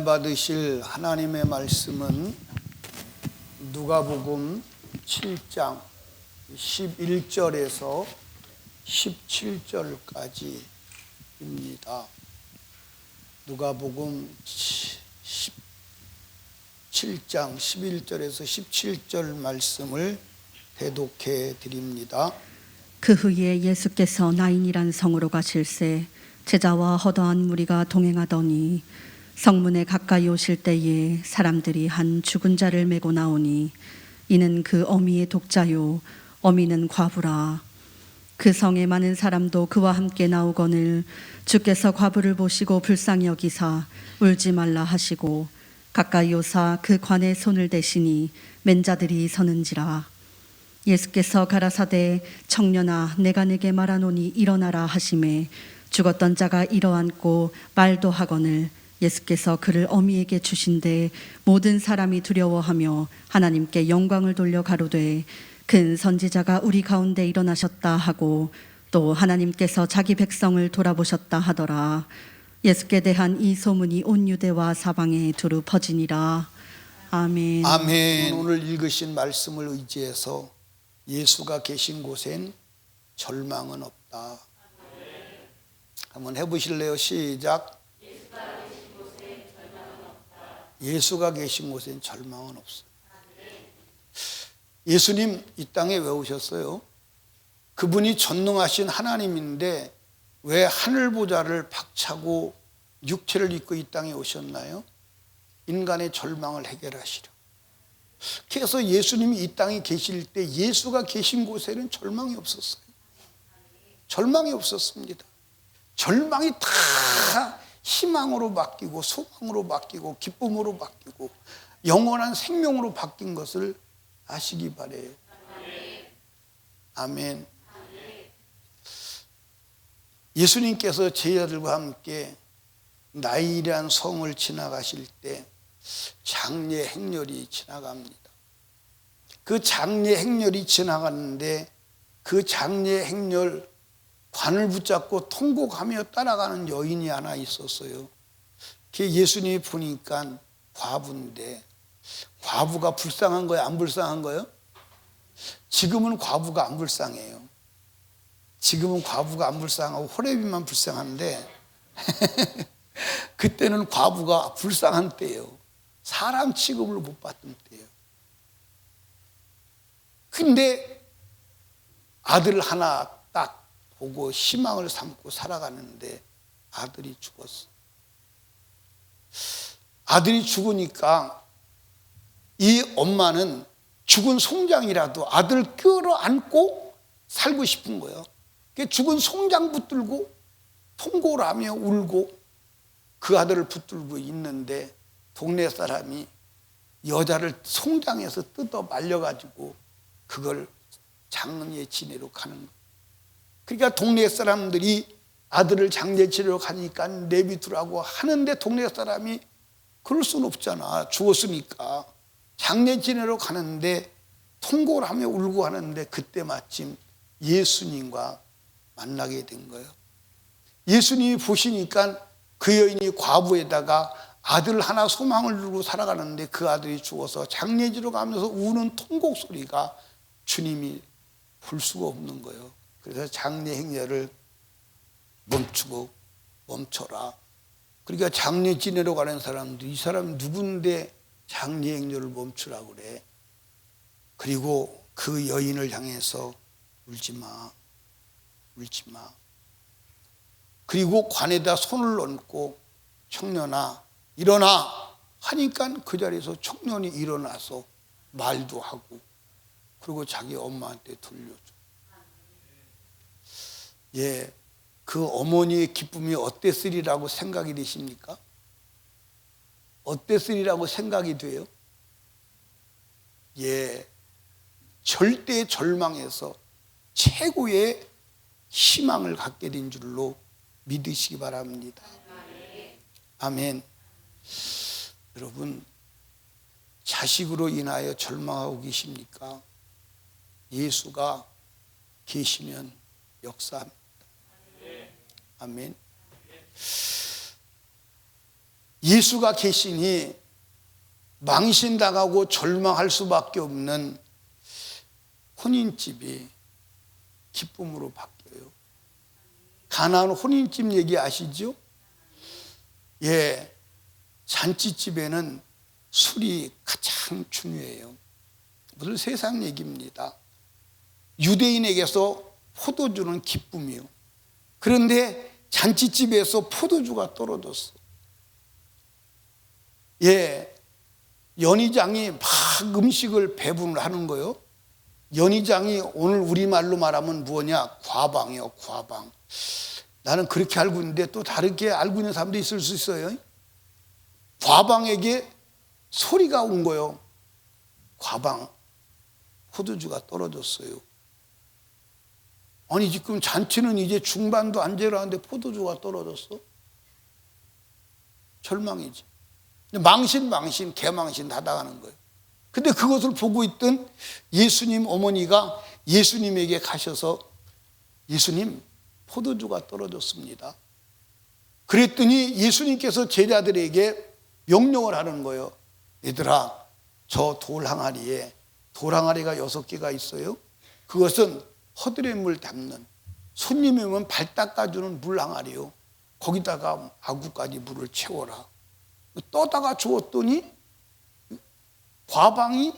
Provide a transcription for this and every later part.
받으실 하나님의 말씀은 누가복음 7장 11절에서 17절까지입니다. 누가복음 7장 11절에서 17절 말씀을 대독해 드립니다. 그 후에 예수께서 나인이란 성으로 가실새 제자와 허다한 무리가 동행하더니 성문에 가까이 오실 때에 사람들이 한 죽은 자를 메고 나오니 이는 그 어미의 독자요 어미는 과부라. 그 성에 많은 사람도 그와 함께 나오거늘 주께서 과부를 보시고 불쌍히 여기사 울지 말라 하시고 가까이 오사 그 관에 손을 대시니 맨 자들이 서는지라. 예수께서 가라사대 청년아 내가 네게 말하노니 일어나라 하시매 죽었던 자가 일어앉고 말도 하거늘 예수께서 그를 어미에게 주신대 모든 사람이 두려워하며 하나님께 영광을 돌려 가로되 큰 선지자가 우리 가운데 일어나셨다 하고 또 하나님께서 자기 백성을 돌아보셨다 하더라. 예수께 대한 이 소문이 온 유대와 사방에 두루 퍼지니라. 아멘. 아멘. 오늘 읽으신 말씀을 의지해서 예수가 계신 곳엔 절망은 없다. 한번 해보실래요? 시작. 예수가 계신 곳엔 절망은 없어요. 예수님 이 땅에 왜 오셨어요? 그분이 전능하신 하나님인데 왜 하늘보좌를 박차고 육체를 입고 이 땅에 오셨나요? 인간의 절망을 해결하시려. 그래서 예수님이 이 땅에 계실 때 예수가 계신 곳에는 절망이 없었어요. 절망이 없었습니다. 절망이 다 희망으로 바뀌고 소망으로 바뀌고 기쁨으로 바뀌고 영원한 생명으로 바뀐 것을 아시기 바래요. 아멘. 예수님께서 제자들과 함께 나인이라는 성을 지나가실 때 장례 행렬이 지나갑니다. 그 장례 행렬이 지나갔는데 그 장례 행렬 관을 붙잡고 통곡하며 따라가는 여인이 하나 있었어요. 그 예수님이 보니까 과부인데 과부가 불쌍한 거예요? 안 불쌍한 거예요? 지금은 과부가 안 불쌍해요. 지금은 과부가 안 불쌍하고 호레비만 불쌍한데 그때는 과부가 불쌍한 때예요. 사람 취급을 못 받던 때예요. 근데 아들 하나 딱 보고 희망을 삼고 살아가는데 아들이 죽었어. 아들이 죽으니까 이 엄마는 죽은 송장이라도 아들을 끌어안고 살고 싶은 거예요. 죽은 송장 붙들고 통곡을 하며 울고 그 아들을 붙들고 있는데 동네 사람이 여자를 송장에서 뜯어 말려가지고 그걸 장례 지내러 가는 거예요. 그러니까 동네 사람들이 아들을 장례 지내러 가니까 내비두라고 하는데 동네 사람이 그럴 수는 없잖아. 죽었으니까. 장례 지내러 가는데 통곡을 하며 울고 하는데 그때 마침 예수님과 만나게 된 거예요. 예수님이 보시니까 그 여인이 과부에다가 아들 하나 소망을 두고 살아가는데 그 아들이 죽어서 장례지로 가면서 우는 통곡 소리가 주님이 볼 수가 없는 거예요. 그래서 장례 행렬을 멈춰라. 그러니까 장례 지내러 가는 사람들 이 사람 누군데 장례 행렬을 멈추라고 그래. 그리고 그 여인을 향해서 울지 마. 그리고 관에다 손을 얹고 청년아 일어나 하니까 그 자리에서 청년이 일어나서 말도 하고 그리고 자기 엄마한테 돌려줘. 예, 그 어머니의 기쁨이 어땠으리라고 생각이 되십니까? 어땠으리라고 생각이 돼요? 예, 절대 절망에서 최고의 희망을 갖게 된 줄로 믿으시기 바랍니다. 아멘. 여러분, 자식으로 인하여 절망하고 계십니까? 예수가 계시면 역사합니다. 아멘. 예수가 계시니 망신당하고 절망할 수밖에 없는 혼인집이 기쁨으로 바뀌어요. 가나안 혼인집 얘기 아시죠? 예, 잔치집에는 술이 가장 중요해요. 무슨 세상 얘기입니다. 유대인에게서 포도주는 기쁨이요. 그런데 잔치집에서 포도주가 떨어졌어. 예, 연희장이 막 음식을 배분을 하는 거예요. 연희장이 오늘 우리말로 말하면 뭐냐? 과방이요, 과방. 나는 그렇게 알고 있는데 또 다르게 알고 있는 사람도 있을 수 있어요. 과방에게 소리가 온 거예요. 과방, 포도주가 떨어졌어요. 아니 지금 잔치는 이제 중반도 안 지나는데 포도주가 떨어졌어? 절망이지. 망신, 개망신 다 당하는 거예요. 근데 그것을 보고 있던 예수님 어머니가 예수님에게 가셔서 예수님, 포도주가 떨어졌습니다. 그랬더니 예수님께서 제자들에게 명령을 하는 거예요. 얘들아, 저 돌항아리에 돌항아리가 6개가 있어요. 그것은 허드렛물 담는, 손님이 오면 발 닦아주는 물항아리요. 거기다가 아구까지 물을 채워라. 떠다가 주었더니 과방이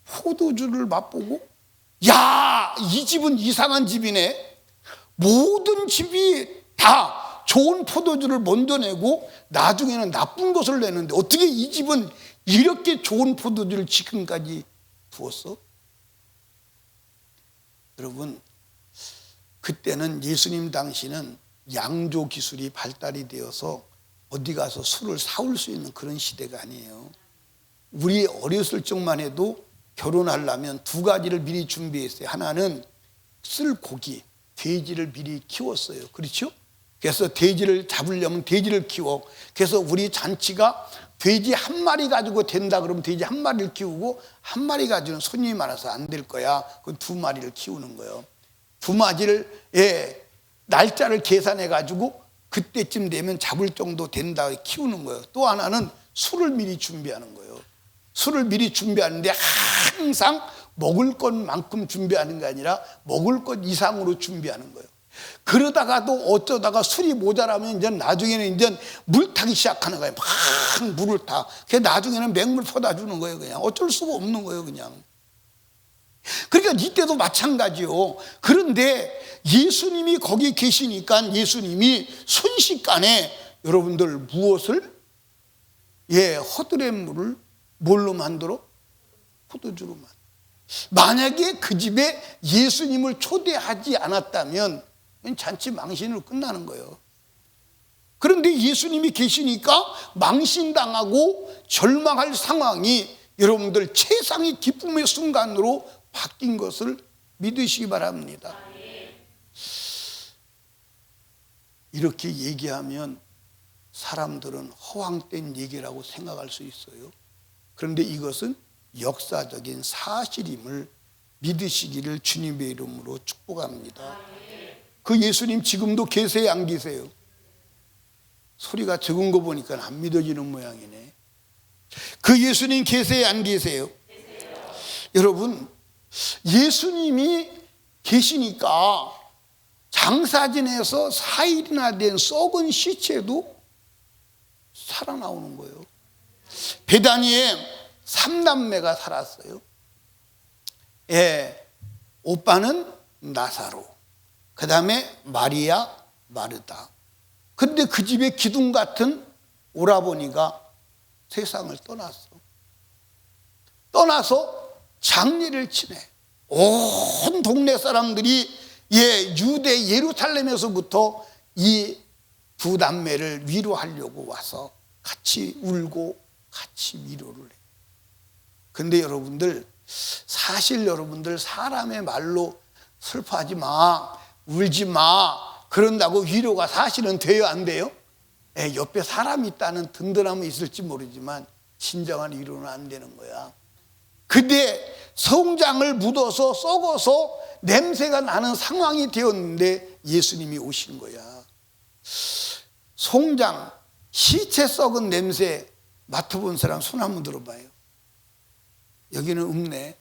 포도주를 맛보고 야, 이 집은 이상한 집이네. 모든 집이 다 좋은 포도주를 먼저 내고 나중에는 나쁜 것을 내는데 어떻게 이 집은 이렇게 좋은 포도주를 지금까지 부었어? 여러분, 그때는 예수님 당시는 양조 기술이 발달이 되어서 어디 가서 술을 사올 수 있는 그런 시대가 아니에요. 우리 어렸을 적만 해도 결혼하려면 2가지를 미리 준비했어요. 하나는 쓸 고기, 돼지를 미리 키웠어요. 그렇죠? 그래서 돼지를 잡으려면 돼지를 키워. 그래서 우리 잔치가 돼지 1마리 가지고 된다 그러면 돼지 1마리를 키우고 1마리 가지고는 손님이 많아서 안 될 거야. 그럼 2마리를 키우는 거예요. 2마리를 날짜를 계산해 가지고 그때쯤 되면 잡을 정도 된다 키우는 거예요. 또 하나는 술을 미리 준비하는 거예요. 술을 미리 준비하는데 항상 먹을 것만큼 준비하는 게 아니라 먹을 것 이상으로 준비하는 거예요. 그러다가도 어쩌다가 술이 모자라면 이제 나중에는 이제 물 타기 시작하는 거예요. 막 물을 타. 그래서 나중에는 맹물 퍼다 주는 거예요. 그냥 어쩔 수가 없는 거예요. 그냥. 그러니까 이때도 마찬가지요. 그런데 예수님이 거기 계시니까 예수님이 순식간에 여러분들 무엇을? 허드렛물을 뭘로 만들어? 포도주로 만들어. 만약에 그 집에 예수님을 초대하지 않았다면 잔치 망신으로 끝나는 거예요. 그런데 예수님이 계시니까 망신당하고 절망할 상황이 여러분들 최상의 기쁨의 순간으로 바뀐 것을 믿으시기 바랍니다. 이렇게 얘기하면 사람들은 허황된 얘기라고 생각할 수 있어요. 그런데 이것은 역사적인 사실임을 믿으시기를 주님의 이름으로 축복합니다. 그 예수님 지금도 계세요, 안 계세요? 소리가 적은 거 보니까 안 믿어지는 모양이네. 그 예수님 계세요, 안 계세요? 여러분, 예수님이 계시니까 장사진에서 4일이나 된 썩은 시체도 살아나오는 거예요. 베다니에 3남매가 살았어요. 오빠는 나사로, 그 다음에 마리아, 마르다. 그런데 그 집에 기둥 같은 오라버니가 세상을 떠나서 장례를 치네. 온 동네 사람들이 유대 예루살렘에서부터 이 2남매를 위로하려고 와서 같이 울고 같이 위로를 해요. 근데 여러분들, 사실 여러분들 사람의 말로 슬퍼하지 마, 울지 마, 그런다고 위로가 사실은 돼요, 안 돼요? 옆에 사람이 있다는 든든함은 있을지 모르지만 진정한 위로는 안 되는 거야. 근데 성장을 묻어서 썩어서 냄새가 나는 상황이 되었는데 예수님이 오신 거야. 송장, 시체 썩은 냄새 맡아본 사람 손 한번 들어봐요. 여기는 없네.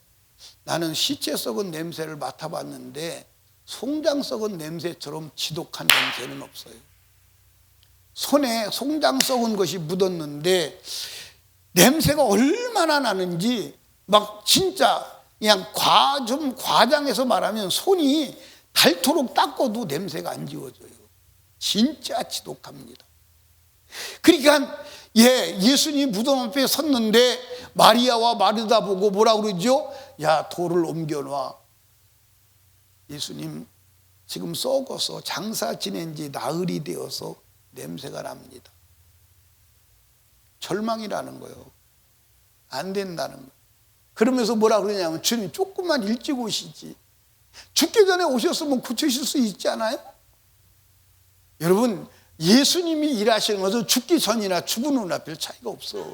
나는 시체 썩은 냄새를 맡아봤는데 송장 썩은 냄새처럼 지독한 냄새는 없어요. 손에 송장 썩은 것이 묻었는데 냄새가 얼마나 나는지 막 진짜 그냥 좀 과장해서 말하면 손이 닳도록 닦아도 냄새가 안 지워져요. 진짜 지독합니다. 그러니까 예수님이 무덤 앞에 섰는데 마리아와 마르다 보고 뭐라 그러죠? 야, 돌을 옮겨놔. 예수님 지금 썩어서 장사 지낸 지 나흘이 되어서 냄새가 납니다. 절망이라는 거예요. 안 된다는 거예요. 그러면서 뭐라 그러냐면 주님 조금만 일찍 오시지. 죽기 전에 오셨으면 고치실 수 있지 않아요? 여러분, 예수님이 일하시는 것은 죽기 전이나 죽은 후나 별 차이가 없어.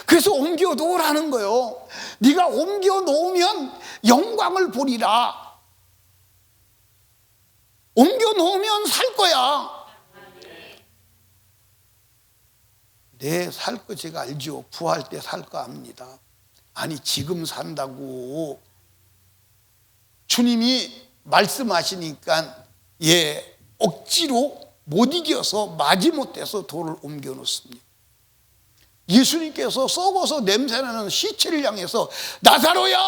그래서 옮겨 놓으라는 거예요. 네가 옮겨 놓으면 영광을 보리라. 옮겨 놓으면 살 거야. 네, 살 거 제가 알죠. 부활 때 살 거 압니다. 아니, 지금 산다고 주님이 말씀하시니까 억지로 못 이겨서 마지못해서 돌을 옮겨 놓습니다. 예수님께서 썩어서 냄새나는 시체를 향해서 나사로야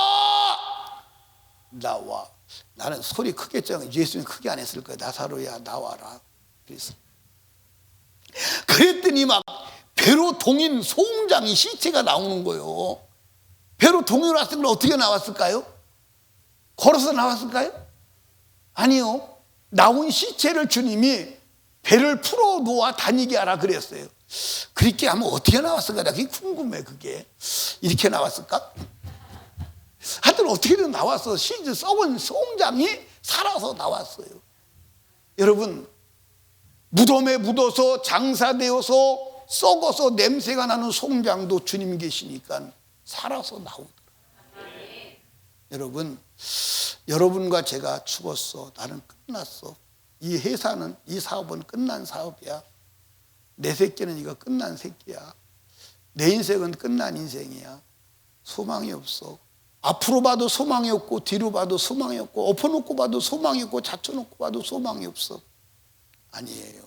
나와. 나는 소리 크게 했잖아요. 예수님 크게 안 했을 거예요. 나사로야 나와라. 그랬더니 막 배로 동인 소홍장이 시체가 나오는 거예요. 배로 동인 왔으면 어떻게 나왔을까요? 걸어서 나왔을까요? 아니요. 나온 시체를 주님이 배를 풀어 놓아 다니게 하라 그랬어요. 그렇게 하면 어떻게 나왔을까? 나 그게 궁금해. 그게 이렇게 나왔을까? 하여튼 어떻게든 나왔어. 썩은 소홍장이 살아서 나왔어요. 여러분, 무덤에 묻어서 장사되어서 썩어서 냄새가 나는 소홍장도 주님 계시니까 살아서 나오더라고요. 여러분, 여러분과 제가 죽었어. 나는 끝났어. 이 회사는, 이 사업은 끝난 사업이야. 내 새끼는 이거 끝난 새끼야. 내 인생은 끝난 인생이야. 소망이 없어. 앞으로 봐도 소망이 없고 뒤로 봐도 소망이 없고 엎어놓고 봐도 소망이 없고 닫혀놓고 봐도 소망이 없어. 아니에요.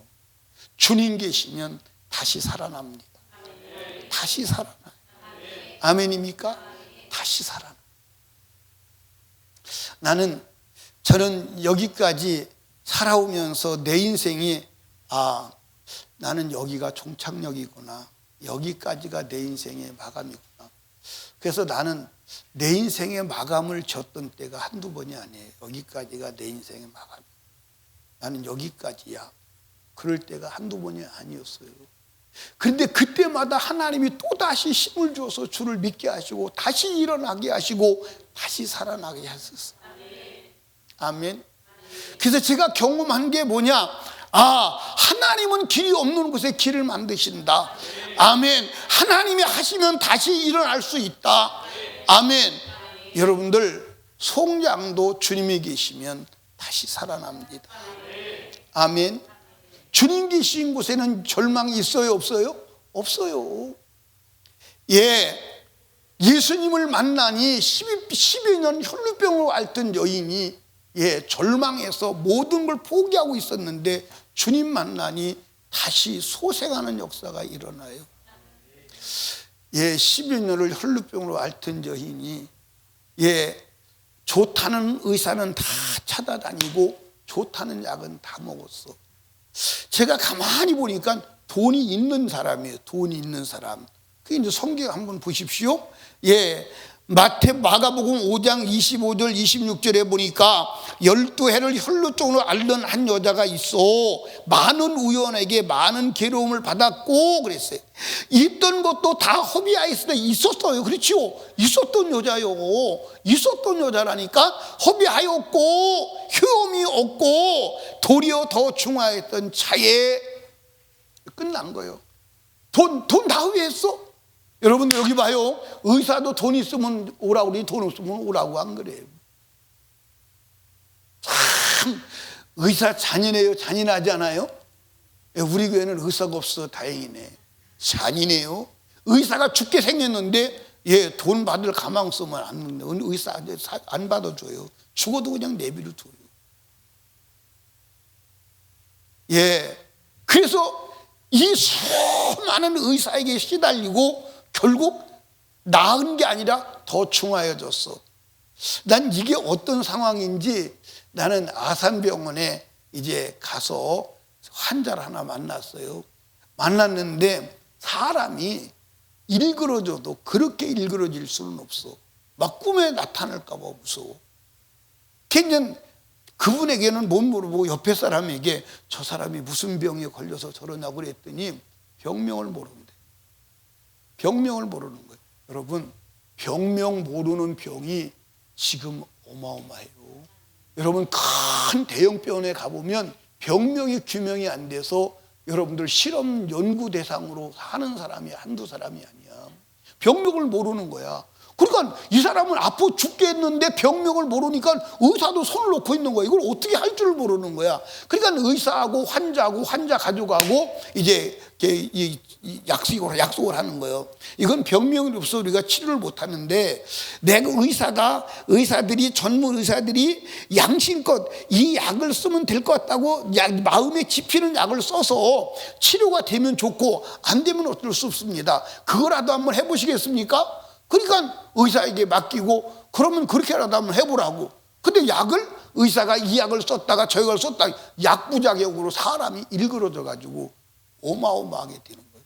주님 계시면 다시 살아납니다. 다시 살아나요. 아멘입니까? 다시 살아나. 저는 여기까지 살아오면서 내 인생이 나는 여기가 종착역이구나. 여기까지가 내 인생의 마감이구나. 그래서 나는 내 인생의 마감을 졌던 때가 한두 번이 아니에요. 여기까지가 내 인생의 마감이야. 나는 여기까지야. 그럴 때가 한두 번이 아니었어요. 그런데 그때마다 하나님이 또다시 힘을 줘서 주를 믿게 하시고 다시 일어나게 하시고 다시 살아나게 하셨어요. 아멘. 그래서 제가 경험한 게 뭐냐? 하나님은 길이 없는 곳에 길을 만드신다. 아멘. 하나님이 하시면 다시 일어날 수 있다. 아멘. 여러분들, 송장도 주님이 계시면 다시 살아납니다. 아멘. 주님 계신 곳에는 절망이 있어요, 없어요? 없어요. 예수님을 만나니 12여 년 혈루병으로 앓던 여인이 절망해서 모든 걸 포기하고 있었는데 주님 만나니 다시 소생하는 역사가 일어나요. 10여 년을 혈루병으로 앓던 여인이 좋다는 의사는 다 찾아다니고 좋다는 약은 다 먹었어. 제가 가만히 보니까 돈이 있는 사람이에요. 돈이 있는 사람. 그게 이제 성경 한번 보십시오. 마가복음 5장 25절 26절에 보니까 12해를 혈루증으로 앓는 한 여자가 있어 많은 의원에게 많은 괴로움을 받았고 그랬어요. 있던 것도 다 허비하였을 때 있었어요. 그렇죠? 있었던 여자요. 있었던 여자라니까 허비하였고 효험이 없고 도리어 더 중하였던 차에 끝난 거예요. 돈 다 허비했어? 여러분들 여기 봐요. 의사도 돈 있으면 오라고 그러니 돈 없으면 오라고 안 그래요. 참 의사 잔인해요. 잔인하지 않아요? 우리 교회는 의사가 없어 다행이네. 잔이네요. 의사가 죽게 생겼는데 돈 받을 가망성은 안 의사 안 받아줘요. 죽어도 그냥 내비를 둬요. 그래서 이 수많은 의사에게 시달리고 결국 나은 게 아니라 더 중하여졌어. 난 이게 어떤 상황인지 나는 아산병원에 이제 가서 환자를 하나 만났어요. 만났는데 사람이 일그러져도 그렇게 일그러질 수는 없어. 막 꿈에 나타날까 봐 무서워. 걔는 그분에게는 못 물어보고 옆에 사람에게 저 사람이 무슨 병에 걸려서 저러냐고 그랬더니 병명을 모른대. 병명을 모르는 거예요. 여러분, 병명 모르는 병이 지금 어마어마해요. 여러분, 큰 대형 병원에 가보면 병명이 규명이 안 돼서 여러분들 실험 연구 대상으로 하는 사람이 한두 사람이 아니야. 병명을 모르는 거야. 그러니까 이 사람은 아파 죽겠는데 병명을 모르니까 의사도 손을 놓고 있는 거야. 이걸 어떻게 할 줄 모르는 거야. 그러니까 의사하고 환자하고 환자 가족하고 이제 약속을 하는 거예요. 이건 병명이 없어 우리가 치료를 못 하는데, 내가 의사들이 전문 의사들이 양심껏 이 약을 쓰면 될 것 같다고 마음에 집히는 약을 써서 치료가 되면 좋고 안 되면 어쩔 수 없습니다. 그거라도 한번 해보시겠습니까? 그러니까 의사에게 맡기고 그러면 그렇게라도 한번 해보라고. 근데 의사가 이 약을 썼다가 저 약을 썼다가 약부작용으로 사람이 일그러져 가지고 어마어마하게 되는 거예요.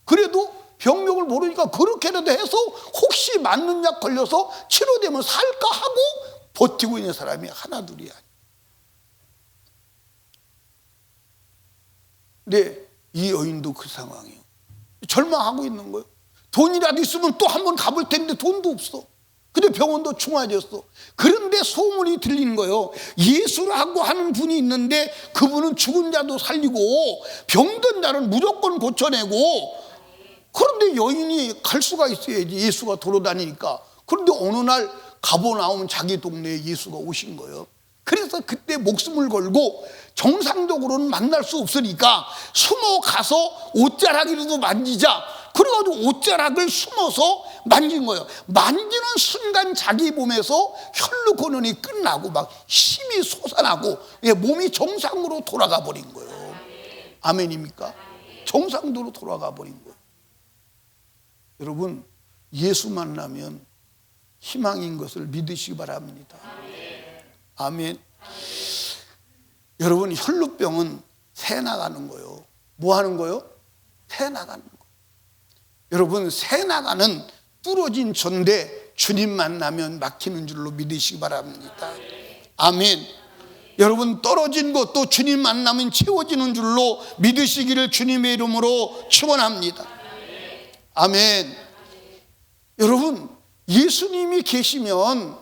그래도 병명을 모르니까 그렇게라도 해서 혹시 맞는 약 걸려서 치료되면 살까 하고 버티고 있는 사람이 하나둘이 아니에요. 근데 이 여인도 그 상황이에요. 절망하고 있는 거예요. 돈이라도 있으면 또 한 번 가볼 텐데 돈도 없어. 근데 병원도 중화졌어. 그런데 소문이 들리는 거예요. 예수라고 하는 분이 있는데 그분은 죽은 자도 살리고 병든 자는 무조건 고쳐내고. 그런데 여인이 갈 수가 있어야지, 예수가 돌아다니니까. 그런데 어느 날 가버나움 자기 동네에 예수가 오신 거예요. 그래서 그때 목숨을 걸고 정상적으로는 만날 수 없으니까 숨어가서 옷자락이라도 만지자. 그래가지고 옷자락을 숨어서 만진 거예요. 만지는 순간 자기 몸에서 혈루근원이 끝나고 막 힘이 솟아나고 몸이 정상으로 돌아가 버린 거예요. 아멘입니까? 정상으로 돌아가 버린 거예요. 여러분, 예수 만나면 희망인 것을 믿으시기 바랍니다. 아멘. 여러분, 혈루병은 새 나가는 거예요. 뭐 하는 거예요? 새 나가는 거예요. 여러분, 새 나가는 부러진 전대 주님 만나면 막히는 줄로 믿으시기 바랍니다. 아멘. 여러분, 떨어진 것도 주님 만나면 채워지는 줄로 믿으시기를 주님의 이름으로 축원합니다. 아멘. 여러분, 예수님이 계시면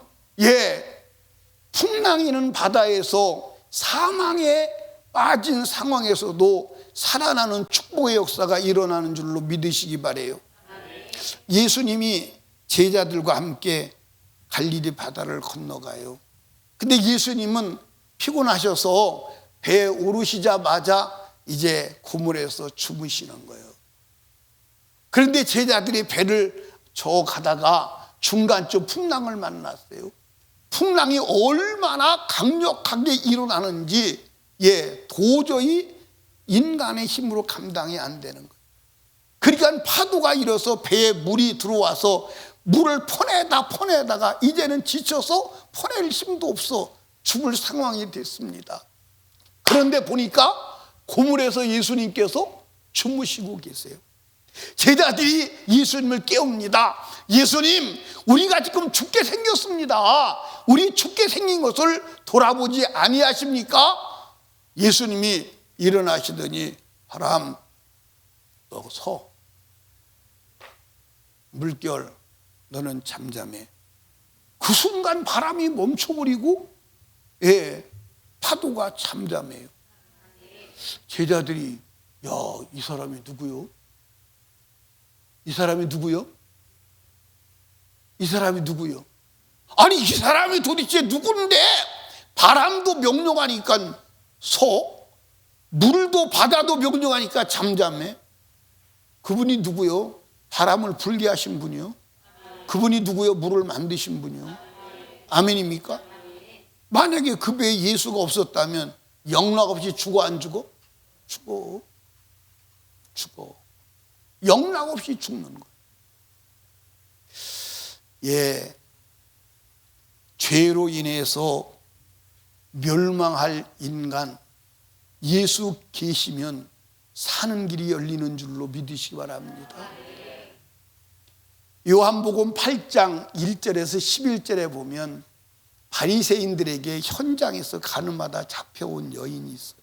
풍랑이는 바다에서 사망에 빠진 상황에서도 살아나는 축복의 역사가 일어나는 줄로 믿으시기 바라요. 예수님이 제자들과 함께 갈릴리 바다를 건너가요. 근데 예수님은 피곤하셔서 배에 오르시자마자 이제 고물에서 주무시는 거예요. 그런데 제자들이 배를 저 가다가 중간쯤 풍랑을 만났어요. 풍랑이 얼마나 강력하게 일어나는지 도저히 인간의 힘으로 감당이 안 되는 거예요. 그러니까 파도가 일어서 배에 물이 들어와서 물을 퍼내다가 이제는 지쳐서 퍼낼 힘도 없어 죽을 상황이 됐습니다. 그런데 보니까 고물에서 예수님께서 주무시고 계세요. 제자들이 예수님을 깨웁니다. 예수님, 우리가 지금 죽게 생겼습니다. 우리 죽게 생긴 것을 돌아보지 아니하십니까? 예수님이 일어나시더니 바람, 너 서. 물결, 너는 잠잠해. 그 순간 바람이 멈춰버리고 파도가 잠잠해요. 제자들이 야, 이 사람이 누구요? 이 사람이 누구요? 이 사람이 누구요? 아니, 이 사람이 도대체 누군데 바람도 명령하니까 서? 물도 바다도 명령하니까 잠잠해. 그분이 누구요? 바람을 불게 하신 분이요. 그분이 누구요? 물을 만드신 분이요. 아멘입니까? 만약에 그 배에 예수가 없었다면 영락 없이 죽어 안 죽어? 죽어. 영락 없이 죽는 거예요. 예, 죄로 인해서 멸망할 인간, 예수 계시면 사는 길이 열리는 줄로 믿으시기 바랍니다. 요한복음 8장 1절에서 11절에 보면 바리새인들에게 현장에서 가늠하다 잡혀온 여인이 있어요.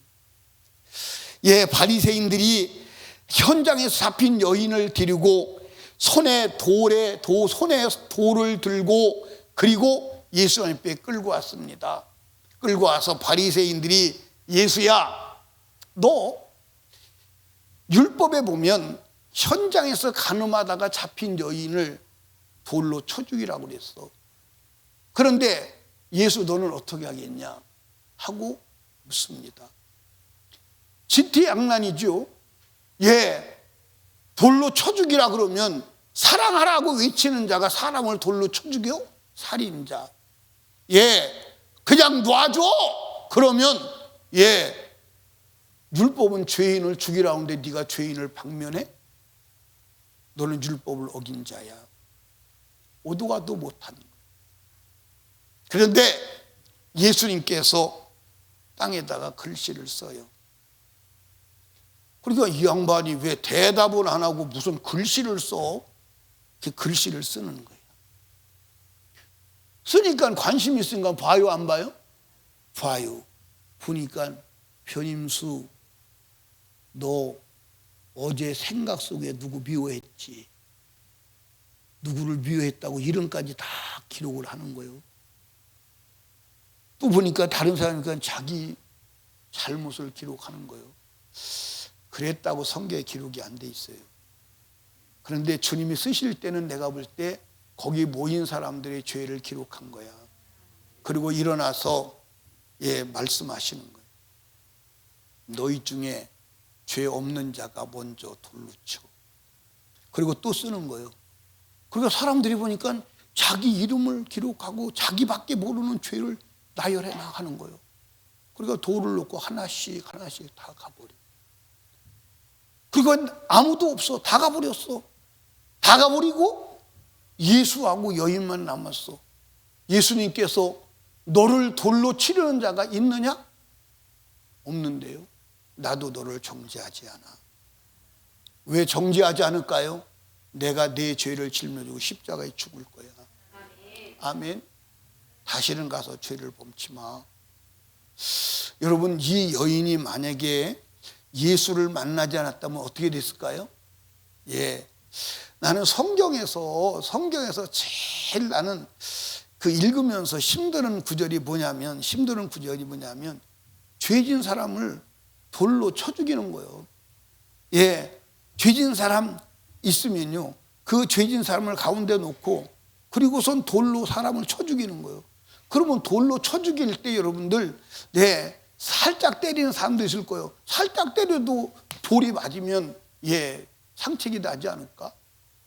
예, 바리새인들이 현장에서 잡힌 여인을 데리고 손에 돌을 들고 그리고 예수 앞에 끌고 왔습니다. 끌고 와서 바리새인들이 예수야, 너 율법에 보면 현장에서 가늠하다가 잡힌 여인을 돌로 쳐 죽이라고 그랬어. 그런데 예수 너는 어떻게 하겠냐 하고 묻습니다. 진퇴양난이죠. 예, 돌로 쳐 죽이라 그러면 사랑하라고 외치는 자가 사람을 돌로 쳐 죽여? 살인자. 예, 그냥 놔줘. 그러면 예, 율법은 죄인을 죽이라고 하는데 네가 죄인을 방면해? 너는 율법을 어긴 자야. 오도가도 못하는 거야. 그런데 예수님께서 땅에다가 글씨를 써요. 그러니까 이 양반이 왜 대답을 안 하고 무슨 글씨를 써? 그 글씨를 쓰는 거예요. 쓰니까 관심 있으니까 봐요, 안 봐요? 봐요. 보니까 변임수, 너 어제 생각 속에 누구 미워했지? 누구를 미워했다고 이름까지 다 기록을 하는 거예요. 또 보니까 다른 사람이니까 자기 잘못을 기록하는 거예요. 그랬다고 성경에 기록이 안 돼 있어요. 그런데 주님이 쓰실 때는 내가 볼 때 거기 모인 사람들의 죄를 기록한 거야. 그리고 일어나서 예, 말씀하시는 거예요. 너희 중에 죄 없는 자가 먼저 돌로 쳐. 그리고 또 쓰는 거예요. 그러니까 사람들이 보니까 자기 이름을 기록하고 자기밖에 모르는 죄를 나열해 나가는 거예요. 그러니까 돌을 놓고 하나씩 다 가버려. 그리고 아무도 없어. 다 가버렸어. 다 가버리고 예수하고 여인만 남았어. 예수님께서 너를 돌로 치려는 자가 있느냐? 없는데요. 나도 너를 정죄하지 않아. 왜 정죄하지 않을까요? 내가 내 죄를 짊어지고 십자가에 죽을 거야. 아멘. 다시는 가서 죄를 범치 마. 여러분, 이 여인이 만약에 예수를 만나지 않았다면 어떻게 됐을까요? 예, 나는 성경에서 제일 나는 그 읽으면서 힘드는 구절이 뭐냐면 죄진 사람을 돌로 쳐 죽이는 거예요. 예, 죄진 사람 있으면요, 그 죄진 사람을 가운데 놓고 그리고선 돌로 사람을 쳐 죽이는 거예요. 그러면 돌로 쳐 죽일 때 여러분들, 네, 살짝 때리는 사람도 있을 거예요. 살짝 때려도 돌이 맞으면 예, 상책이 나지 않을까?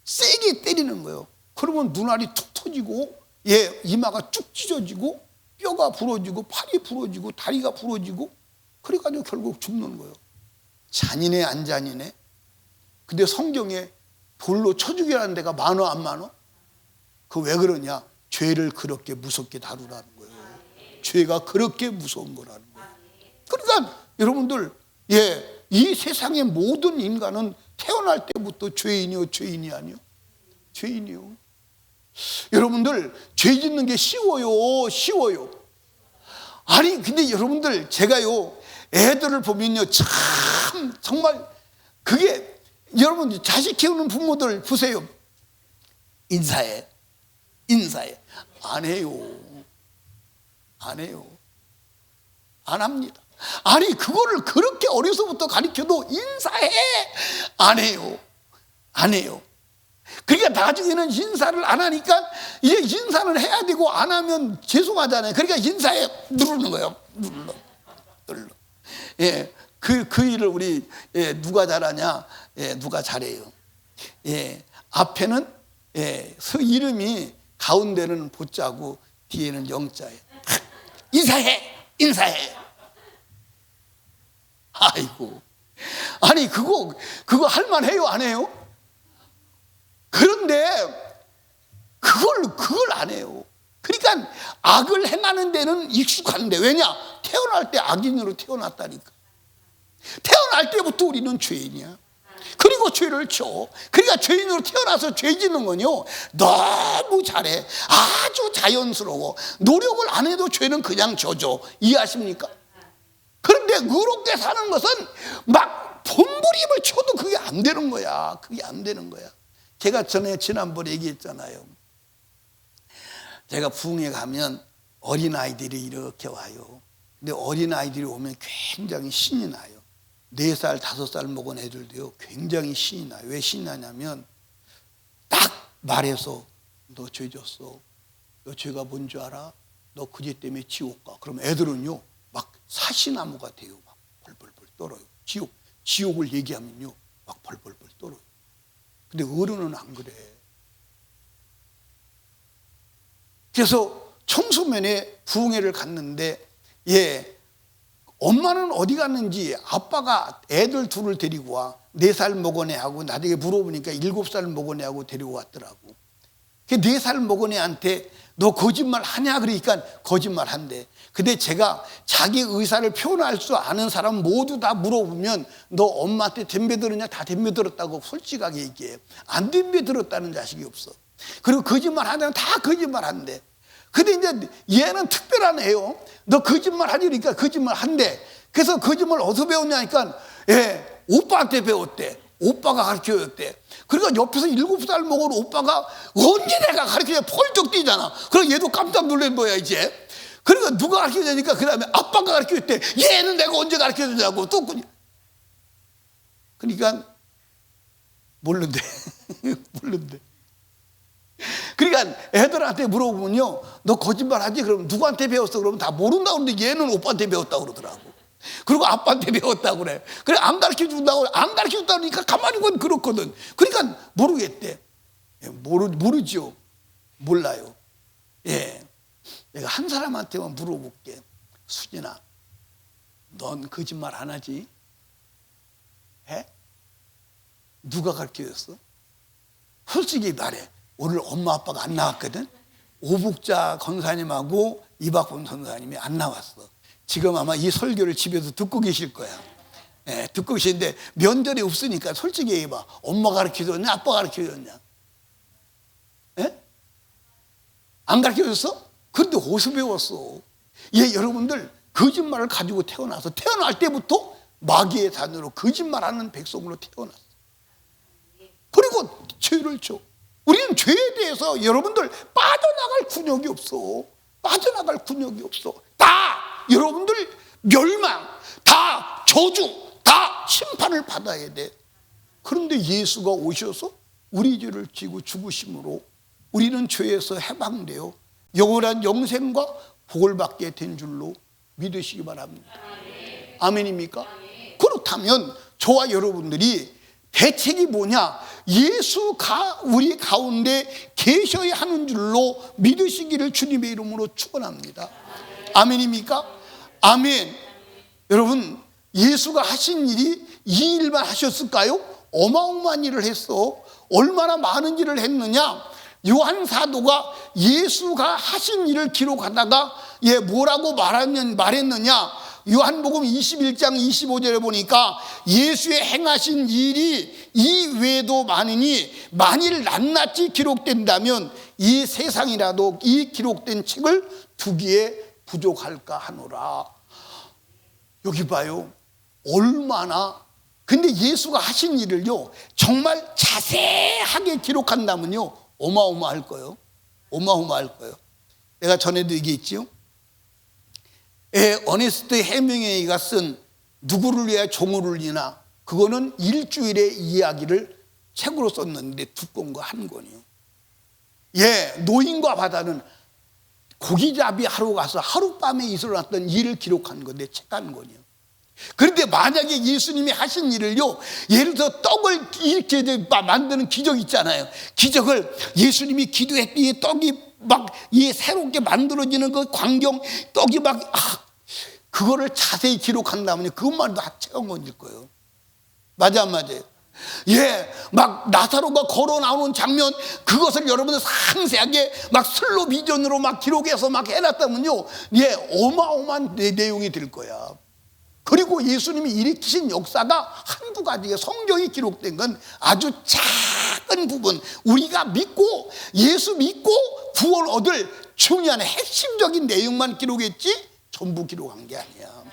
세게 때리는 거예요. 그러면 눈알이 툭 터지고 예, 이마가 쭉 찢어지고 뼈가 부러지고 팔이 부러지고 다리가 부러지고 그래가지고 결국 죽는 거예요. 잔인해 안 잔인해? 근데 성경에 돌로 쳐 죽이라는 데가 많어 안 많어? 그 왜 그러냐? 죄를 그렇게 무섭게 다루라는 거예요. 죄가 그렇게 무서운 거라는 거예요. 그러니까 여러분들, 예, 이 세상의 모든 인간은 태어날 때부터 죄인이요 아니요? 죄인이요. 여러분들, 죄 짓는 게 쉬워요. 아니 근데 여러분들, 제가요 애들을 보면요 참 정말 그게, 여러분 자식 키우는 부모들 보세요. 인사해 안 해요. 안 합니다. 아니 그거를 그렇게 어려서부터 가르쳐도 인사해 안 해요. 그러니까 나중에는 인사를 안 하니까 이제 인사를 해야 되고 안 하면 죄송하잖아요. 그러니까 인사해 누르는 거예요. 눌러. 예, 그 일을 우리 누가 잘하냐? 누가 잘해요. 앞에는 이름이 가운데는 보자고 뒤에는 영자예요. 인사해. 아이고, 아니 그거 할만해요, 안 해요? 그런데 그걸 안 해요. 그러니까 악을 행하는 데는 익숙한데, 왜냐? 태어날 때 악인으로 태어났다니까. 태어날 때부터 우리는 죄인이야. 그리고 죄를 져. 그러니까 죄인으로 태어나서 죄 짓는 건요, 너무 잘해. 아주 자연스러워. 노력을 안 해도 죄는 그냥 져줘. 이해하십니까? 그런데 의롭게 사는 것은 막 몸부림을 쳐도 그게 안 되는 거야. 그게 안 되는 거야. 제가 지난번에 얘기했잖아요. 제가 부흥회 가면 어린아이들이 이렇게 와요. 근데 어린아이들이 오면 굉장히 신이 나요. 4살, 5살 먹은 애들도요, 굉장히 신이 나요. 왜 신이 나냐면, 딱 말해서, 너 죄 졌어. 너 죄가 뭔 줄 알아? 너 그 죄 때문에 지옥 가. 그럼 애들은요, 막 사시나무가 돼요. 막 벌벌벌 떨어요. 지옥을 얘기하면요, 막 벌벌벌 떨어요. 근데 어른은 안 그래. 그래서 청소년에 부흥회를 갔는데, 엄마는 어디 갔는지 아빠가 애들 둘을 데리고 와. 4살 먹은 애하고, 나중에 물어보니까 7살 먹은 애하고 데리고 왔더라고. 그 4살 먹은 애한테 너 거짓말 하냐? 그러니까 거짓말 한대. 근데 제가 자기 의사를 표현할 수 아는 사람 모두 다 물어보면, 너 엄마한테 덤벼 들었냐? 다 덤벼 들었다고 솔직하게 얘기해. 안 덤벼 들었다는 자식이 없어. 그리고 거짓말 하냐면 다 거짓말 한대. 근데 이제 얘는 특별한 애요. 너 거짓말 하지? 그러니까 거짓말 한대. 그래서 거짓말 어디서 배웠냐니까, 오빠한테 배웠대. 오빠가 가르쳐줬대. 그러니까 옆에서 7살 먹은 오빠가 언제 내가 가르쳐야 펄쩍 뛰잖아. 그럼 얘도 깜짝 놀란 거야, 이제. 그러니까 누가 가르쳐주니까 그 다음에 아빠가 가르쳐줬대. 얘는 내가 언제 가르쳐주냐고. 또 그러니까 모른대. 그러니까 애들한테 물어보면요, 너 거짓말 하지? 그러면 누구한테 배웠어? 그러면 다 모른다고 그러는데 얘는 오빠한테 배웠다고 그러더라고. 그리고 아빠한테 배웠다고 그래. 그래, 안 가르쳐준다고, 안 가르쳐준다니까 가만히 보면 그렇거든. 그러니까 모르겠대. 모르죠. 몰라요. 내가 한 사람한테만 물어볼게. 수진아, 넌 거짓말 안 하지? 해? 누가 가르쳐줬어? 솔직히 말해. 오늘 엄마 아빠가 안 나왔거든. 오복자 권사님하고 이박범 선사님이 안 나왔어. 지금 아마 이 설교를 집에서 듣고 계실 거야. 듣고 계시는데 면전이 없으니까 솔직히 얘기해봐. 엄마가 가르쳐줬냐? 아빠가 가르쳐줬냐? 안 가르쳐줬어? 그런데 어디서 배웠어? 여러분들 거짓말을 가지고 태어나서 태어날 때부터 마귀의 자녀로 거짓말하는 백성으로 태어났어. 그리고 죄를 져. 우리는 죄에 대해서 여러분들 빠져나갈 군역이 없어. 빠져나갈 군역이 없어. 다 여러분들 멸망, 다 저주, 다 심판을 받아야 돼. 그런데 예수가 오셔서 우리 죄를 지고 죽으심으로 우리는 죄에서 해방되어 영원한 영생과 복을 받게 된 줄로 믿으시기 바랍니다. 아멘입니까? 그렇다면 저와 여러분들이 대책이 뭐냐? 예수가 우리 가운데 계셔야 하는 줄로 믿으시기를 주님의 이름으로 축원합니다. 아멘입니까? 아멘. 여러분, 예수가 하신 일이 이 일만 하셨을까요? 어마어마한 일을 했어. 얼마나 많은 일을 했느냐? 요한 사도가 예수가 하신 일을 기록하다가 뭐라고 말했느냐? 요한복음 21장 25절에 보니까 예수의 행하신 일이 이 외에도 많으니 만일 낱낱이 기록된다면 이 세상이라도 이 기록된 책을 두기에 부족할까 하노라. 여기 봐요. 얼마나. 근데 예수가 하신 일을요, 정말 자세하게 기록한다면요, 어마어마할 거예요. 어마어마할 거예요. 내가 전에도 얘기했지요. 어네스트 해밍웨이가 쓴 누구를 위하여 종을 울리나, 그거는 일주일의 이야기를 책으로 썼는데 두꺼운 거 한 권이요. 노인과 바다는 고기잡이 하러 가서 하룻밤에 일어났던 일을 기록한 건데 책 한 권이요. 그런데 만약에 예수님이 하신 일을요, 예를 들어 떡을 이렇게 만드는 기적 있잖아요. 기적을 예수님이 기도했더니 떡이 막 새롭게 만들어지는 그 광경, 떡이 막 그거를 자세히 기록한다면 그것만도 학체가 건질 거예요. 맞아 안 맞아요? 예, 막 나사로가 걸어 나오는 장면, 그것을 여러분들 상세하게 막 슬로 비전으로 막 기록해서 막 해놨다면요, 예, 어마어마한 내용이 될 거야. 그리고 예수님이 일으키신 역사가 한두 가지의 성경이 기록된 건 아주 작은 부분, 우리가 믿고 예수 믿고 구원 얻을 중요한 핵심적인 내용만 기록했지 전부 기록한 게 아니야.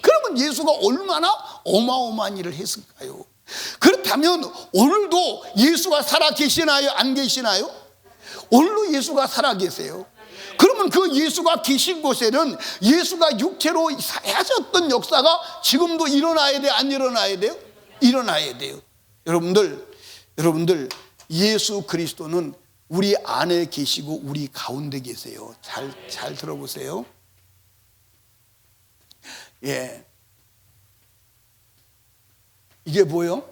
그러면 예수가 얼마나 어마어마한 일을 했을까요? 그렇다면 오늘도 예수가 살아 계시나요? 안 계시나요? 오늘도 예수가 살아 계세요. 그러면 그 예수가 계신 곳에는 예수가 육체로 하셨던 역사가 지금도 일어나야 돼, 안 일어나야 돼요? 일어나야 돼요. 여러분들 예수 그리스도는 우리 안에 계시고 우리 가운데 계세요. 잘 들어보세요. 예. 이게 뭐요?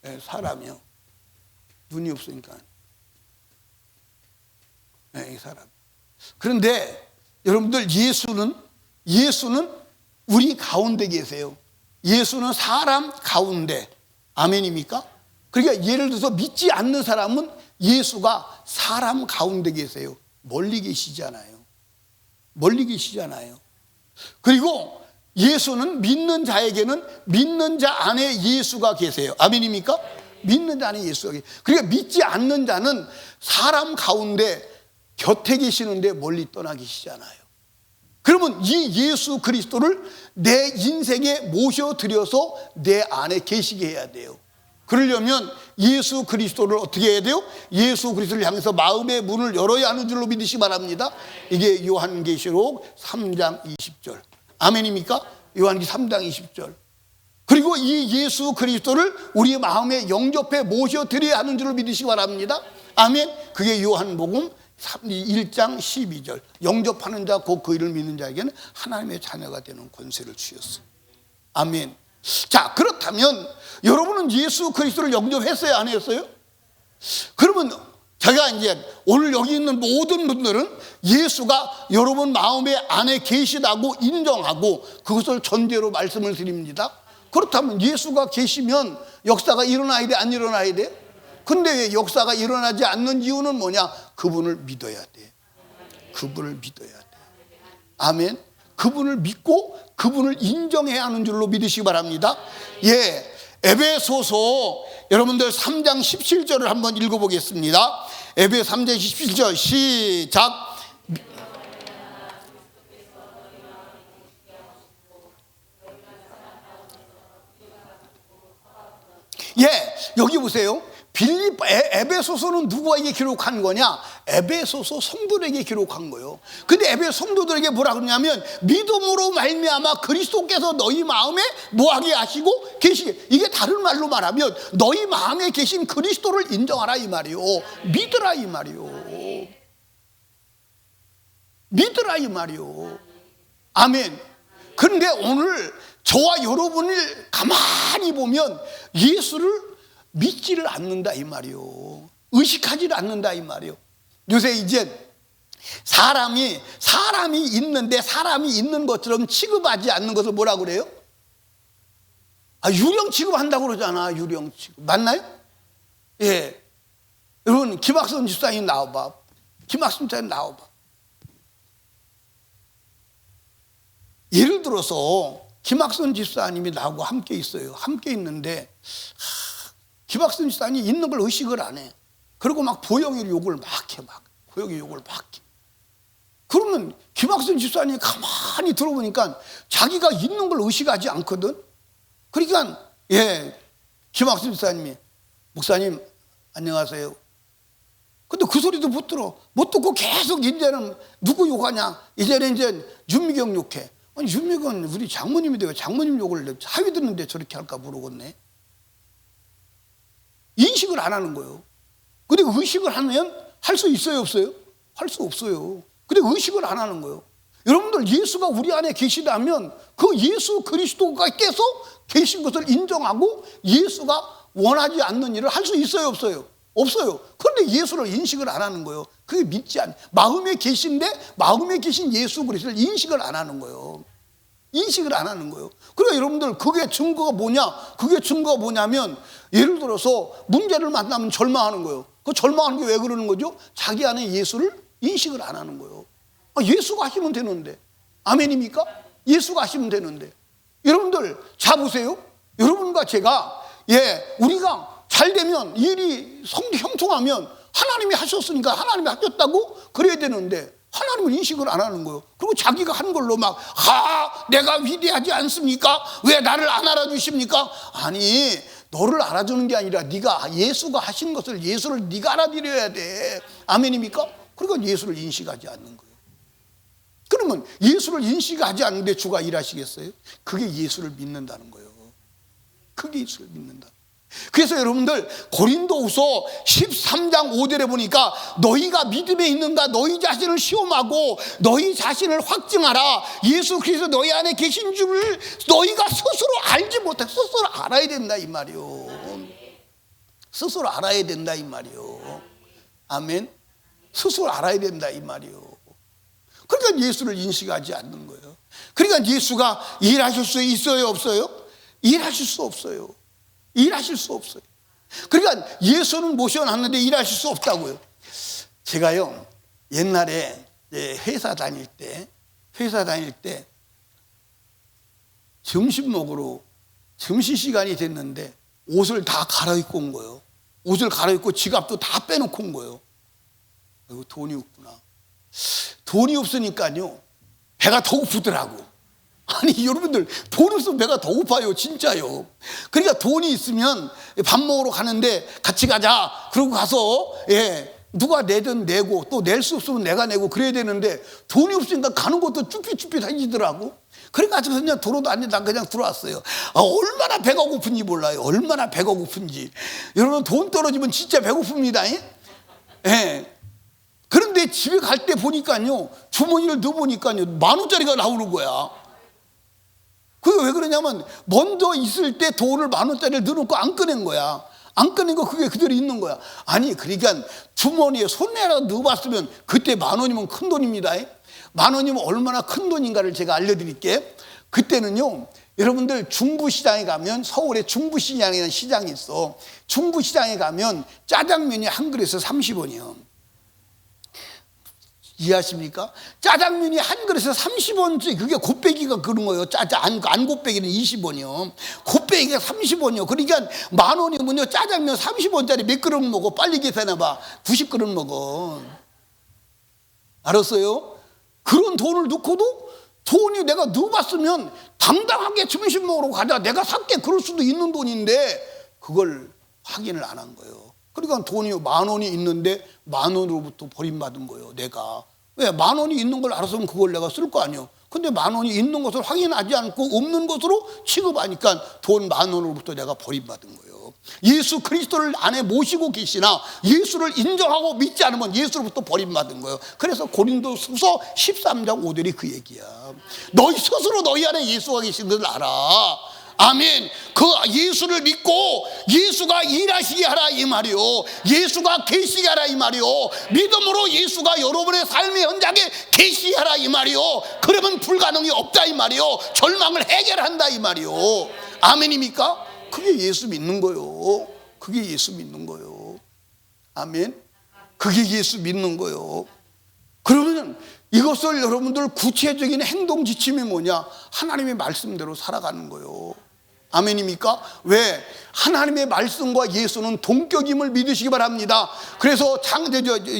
예, 사람이요. 눈이 없으니까. 예, 이 사람. 그런데 여러분들 예수는 우리 가운데 계세요. 예수는 사람 가운데. 아멘입니까? 그러니까 예를 들어서 믿지 않는 사람은 예수가 사람 가운데 계세요. 멀리 계시잖아요. 멀리 계시잖아요. 그리고 예수는 믿는 자에게는 믿는 자 안에 예수가 계세요. 아멘입니까? 믿는 자 안에 예수가 계세요. 그러니까 믿지 않는 자는 사람 가운데 곁에 계시는데 멀리 떠나 계시잖아요. 그러면 이 예수 그리스도를 내 인생에 모셔들여서 내 안에 계시게 해야 돼요. 그러려면 예수 그리스도를 어떻게 해야 돼요? 예수 그리스도를 향해서 마음의 문을 열어야 하는 줄로 믿으시기 바랍니다. 이게 요한계시록 3장 20절. 아멘입니까? 요한계시록 3장 20절. 그리고 이 예수 그리스도를 우리 마음에 영접해 모셔드려야 하는 줄로 믿으시기 바랍니다. 아멘. 그게 요한복음 1장 12절. 영접하는 자 곧 그 이름을 믿는 자에게는 하나님의 자녀가 되는 권세를 주셨어요. 아멘. 자, 그렇다면 여러분은 예수 그리스도를 영접했어요, 안 했어요? 그러면 제가 이제 오늘 여기 있는 모든 분들은 예수가 여러분 마음에 안에 계시다고 인정하고 그것을 전제로 말씀을 드립니다. 그렇다면 예수가 계시면 역사가 일어나야 돼, 안 일어나야 돼? 근데 왜 역사가 일어나지 않는 이유는 뭐냐? 그분을 믿어야 돼. 그분을 믿어야 돼. 아멘. 그분을 믿고 그분을 인정해야 하는 줄로 믿으시기 바랍니다. 예, 에베소서 여러분들 3장 17절을 한번 읽어보겠습니다. 에베소 3장 17절 시작. 예, 여기 보세요. 에베소서는 누구에게 기록한 거냐? 에베소서 성도들에게 기록한 거예요. 근데 에베소 성도들에게 뭐라 그러냐면 믿음으로 말미암아 그리스도께서 너희 마음에 뭐하게 하시고 계시게. 이게 다른 말로 말하면 너희 마음에 계신 그리스도를 인정하라 이 말이요. 믿으라 이 말이요. 믿으라 이 말이요. 아멘. 그런데 오늘 저와 여러분을 가만히 보면 예수를 믿지를 않는다 이 말이요. 의식하지를 않는다 이 말이요. 요새 이제 사람이 있는데 사람이 있는 것처럼 취급하지 않는 것을 뭐라 그래요? 유령 취급한다고 그러잖아. 유령 취급. 맞나요? 예. 여러분 김학선 집사님 나와봐. 김학선 집사님 나와봐. 예를 들어서 김학선 집사님이 나하고 함께 있어요. 함께 있는데 김학선 집사님이 있는 걸 의식을 안 해. 그리고 막 보영이를 욕을 막 해. 보영이 욕을 막 해. 그러면 김학선 집사님이 가만히 들어보니까 자기가 있는 걸 의식하지 않거든. 그러니까 예, 김학선 집사님이 목사님 안녕하세요. 근데 그 소리도 못 들어. 못 듣고 계속 이제는 누구 욕하냐. 이제는 이제 윤미경 욕해. 아니 윤미경은 우리 장모님인데 왜 장모님 욕을 하위 듣는데 저렇게 할까 모르겠네. 인식을 안 하는 거예요. 근데 의식을 하면 할 수 있어요, 없어요? 할 수 없어요. 근데 의식을 안 하는 거예요. 여러분들 예수가 우리 안에 계시다면 그 예수 그리스도께서 계신 것을 인정하고 예수가 원하지 않는 일을 할 수 있어요, 없어요? 없어요. 그런데 예수를 인식을 안 하는 거예요. 그게 믿지 않아요. 마음에 계신데 마음에 계신 예수 그리스도를 인식을 안 하는 거예요. 인식을 안 하는 거예요. 그러니까 여러분들 그게 증거가 뭐냐? 그게 증거가 뭐냐면 예를 들어서 문제를 만나면 절망하는 거예요. 그 절망하는 게 왜 그러는 거죠? 자기 안에 예수를 인식을 안 하는 거예요. 예수가 하시면 되는데. 아멘입니까? 예수가 하시면 되는데. 여러분들 자 보세요. 여러분과 제가 우리가 잘 되면 일이 형통하면 하나님이 하셨으니까 하나님이 하셨다고 그래야 되는데 하나님을 인식을 안 하는 거예요. 그리고 자기가 한 걸로 막 내가 위대하지 않습니까? 왜 나를 안 알아주십니까? 아니 너를 알아주는 게 아니라 네가 예수가 하신 것을 예수를 네가 알아들여야 돼. 아멘입니까? 그러니까 예수를 인식하지 않는 거예요. 그러면 예수를 인식하지 않는데 주가 일하시겠어요? 그게 예수를 믿는다는 거예요. 그게 예수를 믿는다. 그래서 여러분들 고린도후서 13장 5절에 보니까 너희가 믿음에 있는가 너희 자신을 시험하고 너희 자신을 확증하라. 예수 그리스도 너희 안에 계신 줄을 너희가 스스로 알지 못해. 스스로 알아야 된다 이 말이요. 스스로 알아야 된다 이 말이요. 아멘. 스스로 알아야 된다 이 말이요. 그러니까 예수를 인식하지 않는 거예요. 그러니까 예수가 일하실 수 있어요, 없어요? 일하실 수 없어요. 일하실 수 없어요. 그러니까 예수는 모셔놨는데 일하실 수 없다고요. 제가요 옛날에 회사 다닐 때 점심 먹으러 점심시간이 됐는데 옷을 다 갈아입고 온 거예요. 옷을 갈아입고 지갑도 다 빼놓고 온 거예요. 돈이 없구나. 돈이 없으니까요 배가 더 고프더라고. 아니 여러분들 돈 없으면 배가 더 고파요 진짜요. 그러니까 돈이 있으면 밥 먹으러 가는데 같이 가자 그러고 가서 누가 내든 내고 또 낼 수 없으면 내가 내고 그래야 되는데 돈이 없으니까 가는 것도 쭈삣쭈삣해지더라고. 그래가지고 그냥 도로도 안 되다 그냥 들어왔어요. 얼마나 배가 고픈지 몰라요. 얼마나 배가 고픈지. 여러분 돈 떨어지면 진짜 배고픕니다. 그런데 집에 갈 때 보니까요 주머니를 넣어보니까요 10,000원짜리가 나오는 거야. 그게 왜 그러냐면 먼저 있을 때 돈을 10,000원짜리를 넣어놓고 안 꺼낸 거야. 안 꺼낸 거 그게 그대로 있는 거야. 아니 그러니까 주머니에 손에라도 넣어봤으면 그때 10,000원이면 큰 돈입니다. 10,000원이면 얼마나 큰 돈인가를 제가 알려드릴게. 그때는요 여러분들 중부시장에 가면 서울에 중부시장이라는 시장이 있어. 중부시장에 가면 짜장면이 한 그릇에 30원이요. 이해하십니까? 짜장면이 한 그릇에 30원짜리 그게 곱빼기가 그런 거예요. 안 곱빼기는 20원이요. 곱빼기가 30원이요. 그러니까 10,000원이면요 짜장면 30원짜리 몇 그릇 먹어? 빨리 계산해봐. 90그릇 먹어. 알았어요? 그런 돈을 넣고도 돈이 내가 넣어봤으면 당당하게 점심 먹으러 가자 내가 살게 그럴 수도 있는 돈인데 그걸 확인을 안 한 거예요. 그러니까 돈이 10,000원이 있는데 10,000원으로부터 버림받은 거예요. 내가 왜 10,000원이 있는 걸 알았으면 그걸 내가 쓸 거 아니에요. 근데 10,000원이 있는 것을 확인하지 않고 없는 것으로 취급하니까 돈 10,000원으로부터 내가 버림받은 거예요. 예수 그리스도를 안에 모시고 계시나 예수를 인정하고 믿지 않으면 예수로부터 버림받은 거예요. 그래서 고린도후서 13장 5절이 그 얘기야. 너희 스스로 너희 안에 예수가 계신 것을 알아. 아멘. 그 예수를 믿고 예수가 일하시게 하라 이 말이요. 예수가 계시게 하라 이 말이요. 믿음으로 예수가 여러분의 삶의 현장에 계시게 하라 이 말이요. 그러면 불가능이 없다 이 말이요. 절망을 해결한다 이 말이요. 아멘입니까? 그게 예수 믿는 거요. 그게 예수 믿는 거요. 아멘. 그게 예수 믿는 거요. 그러면 이것을 여러분들 구체적인 행동 지침이 뭐냐? 하나님의 말씀대로 살아가는 거요. 아멘입니까? 왜? 하나님의 말씀과 예수는 동격임을 믿으시기 바랍니다. 그래서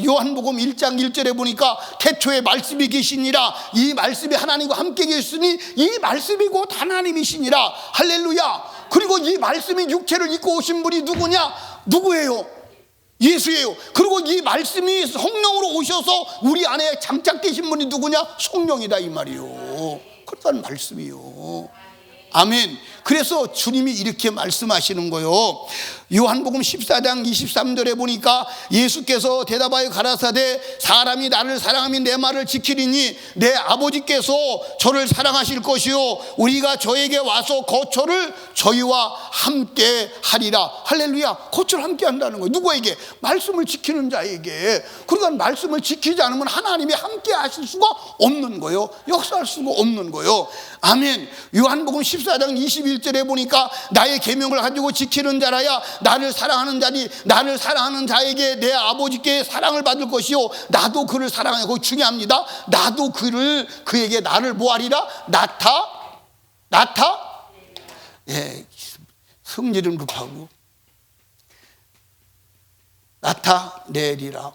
요한복음 1장 1절에 보니까 태초에 말씀이 계시니라. 이 말씀이 하나님과 함께 계시니 이 말씀이 곧 하나님이시니라. 할렐루야. 그리고 이 말씀이 육체를 입고 오신 분이 누구냐? 누구예요? 예수예요. 그리고 이 말씀이 성령으로 오셔서 우리 안에 장착되신 분이 누구냐? 성령이다 이 말이요. 그렇다는 말씀이요. 아멘. 그래서 주님이 이렇게 말씀하시는 거요. 요한복음 14장 23절에 보니까 예수께서 대답하여 가라사대 사람이 나를 사랑하면 내 말을 지키리니 내 아버지께서 저를 사랑하실 것이요 우리가 저에게 와서 거처를 저희와 함께 하리라. 할렐루야. 거처를 함께 한다는 거예요. 누구에게? 말씀을 지키는 자에게. 그러니까 말씀을 지키지 않으면 하나님이 함께 하실 수가 없는 거예요. 역사할 수가 없는 거예요. 아멘. 요한복음 14장 21절에 보니까 나의 계명을 가지고 지키는 자라야 나를 사랑하는 자니 나를 사랑하는 자에게 내 아버지께 사랑을 받을 것이요 나도 그를 사랑하고, 그거 중요합니다. 나도 그에게 나를 뭐하리라? 예, 성질은 급하고 나타내리라.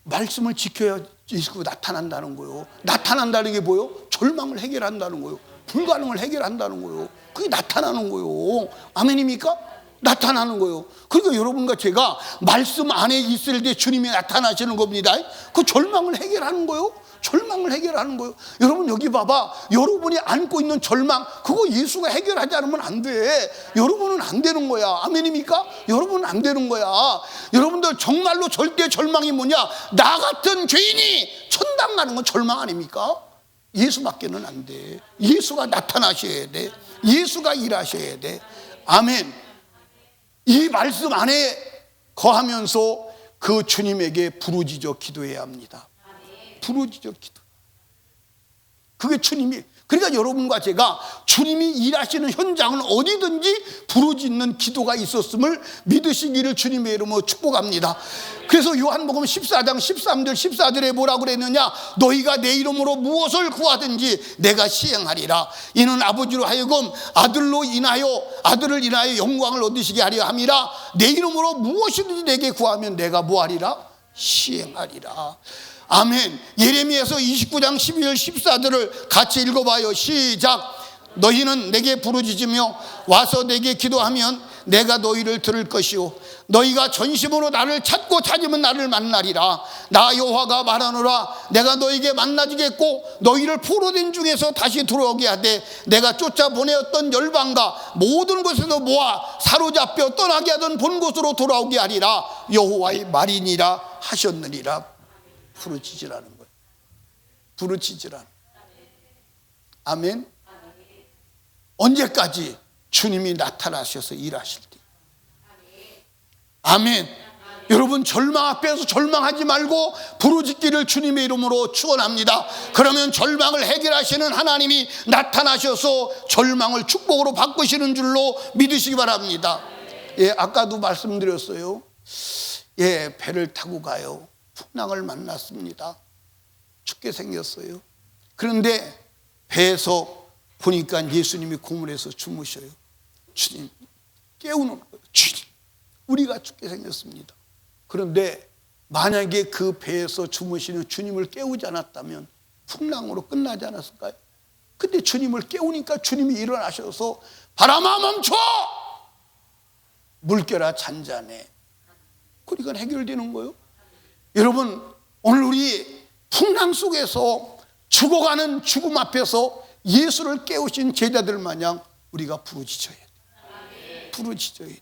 말씀을 지켜야 예수가 나타난다는 거예요. 나타난다는 게 뭐예요? 절망을 해결한다는 거예요. 불가능을 해결한다는 거예요. 그게 나타나는 거예요. 아멘입니까? 나타나는 거예요. 그러니까 여러분과 제가 말씀 안에 있을 때 주님이 나타나시는 겁니다. 그 절망을 해결하는 거예요. 절망을 해결하는 거예요. 여러분 여기 봐봐. 여러분이 안고 있는 절망, 그거 예수가 해결하지 않으면 안 돼. 여러분은 안 되는 거야. 아멘입니까? 여러분은 안 되는 거야. 여러분들 정말로 절대 절망이 뭐냐? 나 같은 죄인이 천당 가는 건 절망 아닙니까? 예수밖에는 안 돼. 예수가 나타나셔야 돼. 예수가 일하셔야 돼. 아멘. 이 말씀 안에 거하면서 그 주님에게 부르짖어 기도해야 합니다. 부르짖어 기도. 그게 주님이. 그러니까 여러분과 제가 주님이 일하시는 현장은 어디든지 부르짖는 기도가 있었음을 믿으시기를 주님의 이름으로 축복합니다. 그래서 요한복음 14장 13절 14절에 뭐라고 그랬느냐? 너희가 내 이름으로 무엇을 구하든지 내가 시행하리라. 이는 아버지로 하여금 아들을 인하여 영광을 얻으시게 하려 함이라. 내 이름으로 무엇이든지 내게 구하면 내가 뭐하리라? 시행하리라. 아멘. 예레미야서 29장 12절 14절을 같이 읽어봐요. 시작. 너희는 내게 부르짖으며 와서 내게 기도하면 내가 너희를 들을 것이요 너희가 전심으로 나를 찾고 찾으면 나를 만나리라. 나 여호와가 말하노라. 내가 너희에게 만나주겠고 너희를 포로된 중에서 다시 들어오게 하되 내가 쫓아보내었던 열방과 모든 곳에서 모아 사로잡혀 떠나게 하던 본 곳으로 돌아오게 하리라. 여호와의 말이니라 하셨느니라. 부르짖으라는 거예요. 부르짖으라는. 아멘. 언제까지? 주님이 나타나셔서 일하실 때. 아멘. 여러분 절망 앞에서 절망하지 말고 부르짖기를 주님의 이름으로 축원합니다. 그러면 절망을 해결하시는 하나님이 나타나셔서 절망을 축복으로 바꾸시는 줄로 믿으시기 바랍니다. 예, 아까도 말씀드렸어요. 예, 배를 타고 가요. 풍랑을 만났습니다. 춥게 생겼어요. 그런데 배에서 보니까 예수님이 고물에서 주무셔요. 주님 깨우는 거예요. 주님 우리가 춥게 생겼습니다. 그런데 만약에 그 배에서 주무시는 주님을 깨우지 않았다면 풍랑으로 끝나지 않았을까요? 근데 주님을 깨우니까 주님이 일어나셔서 바람아 멈춰! 물결아 잔잔해. 그러니까 해결되는 거예요. 여러분 오늘 우리 풍랑 속에서 죽어가는 죽음 앞에서 예수를 깨우신 제자들 마냥 우리가 부르짖어야 돼. 부르짖어야 돼.